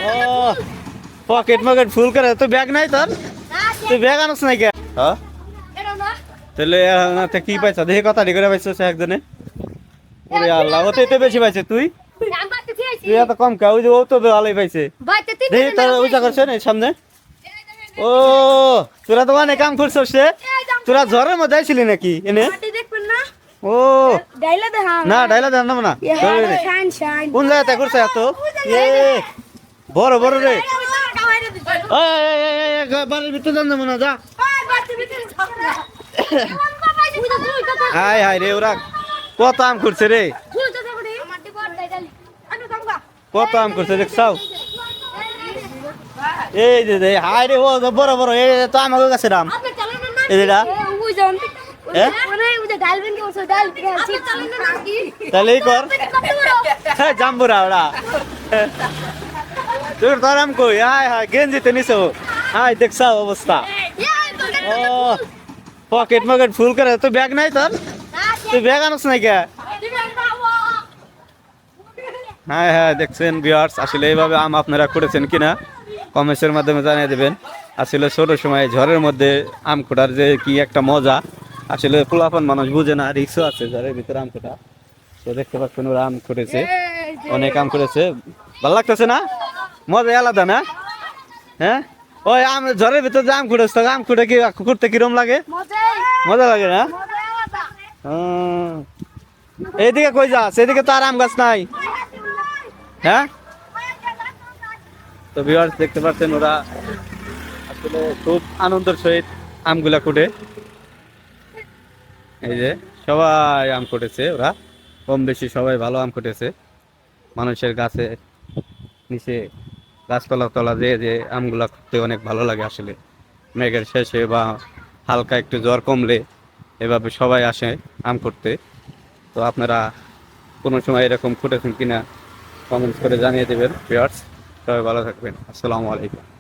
ও pocket মকেট ফুল করে তো bag নাই তোর, তুই ব্যাগ আনস নাই কে? হ্যাঁ তাহলে কি পাইছ দেখে কথা করে পাইছ একজনে? ওরে আল্লাহ, ওতে তো বেশি পাইছে, তুই তুই এত কম কা? ওই যে ও তো ভালোই পাইছে, দেখি তোর ওইটা করছে না সামনে। ও তোরা তো অনেক কাম করছিস রে, তোরা ঝড়ের মধ্যে আইছিলি নাকি এনে? ও না ডাইলা দেন না কোন জায়গাতে করছে এত বড় বড় রে? বাড়ির ভিতরে যান যাবো না, যা। হাই হাই রে, ওরা কত আম করছে রে, কত আম করছে দেখছাও? এই যে হাই রে, ও বড় বড়, এই তো আমাকে কাছে রাম এটা তাহলে কর জাম্বুরা ওরা তোর তারাম কই? হাই হাই গেঞ্জিতে নিছো, হাই দেখছাও অবস্থা। ও পকেট মকেট ফুল করে তো ব্যাগ নাই তোর, তুই ব্যাগ আনস নাই কে? হ্যাঁ হ্যাঁ দেখছেন ভিউয়ার্স, আসলে এইভাবে আম আপনারা করেছেন কিনা কমেন্টের মাধ্যমে জানিয়ে দেবেন। আসলে ছোট সময় ঝড়ের মধ্যে আম খোঁড়ার যে কি একটা মজা, আসলে পোলাপান মানুষ বুঝে না, রিক্সও আছে ঝড়ের ভিতরে আম খোঁড়া। তো দেখতে পাচ্ছেন ওরা আম করেছে, অনেক আম করেছে, ভালো লাগতেছে না? মজা আলাদা না? হ্যাঁ ওই আম ঝড়ের ভিতরে যে আম খুঁড়েছ, আম খুঁড়ে কি করতে কিরম লাগে? মজা লাগে না? এইদিকে কই যাস? এদিকে তো আর আম গাছ নাই। হ্যাঁ তো ভিউয়ার্স দেখতে পাচ্ছেন ওরা আসলে খুব আনন্দের সহিত আমগুলা কুটে। এই যে সবাই আম কুটেছে, ওরা কম বেশি সবাই ভালো আম কুটেছে। মানুষের গাছে নিচে গাছতলা তলা যে আমগুলা করতে অনেক ভালো লাগে আসলে, মেঘের শেষে বা হালকা একটু জ্বর কমলে এভাবে সবাই আসে আম করতে। তো আপনারা কোনো সময় এরকম ফুটেছেন কিনা কমেন্টস করে জানিয়ে দেবেন ভিউয়ার্স। সবাই ভালো থাকবেন, আসসালামু আলাইকুম।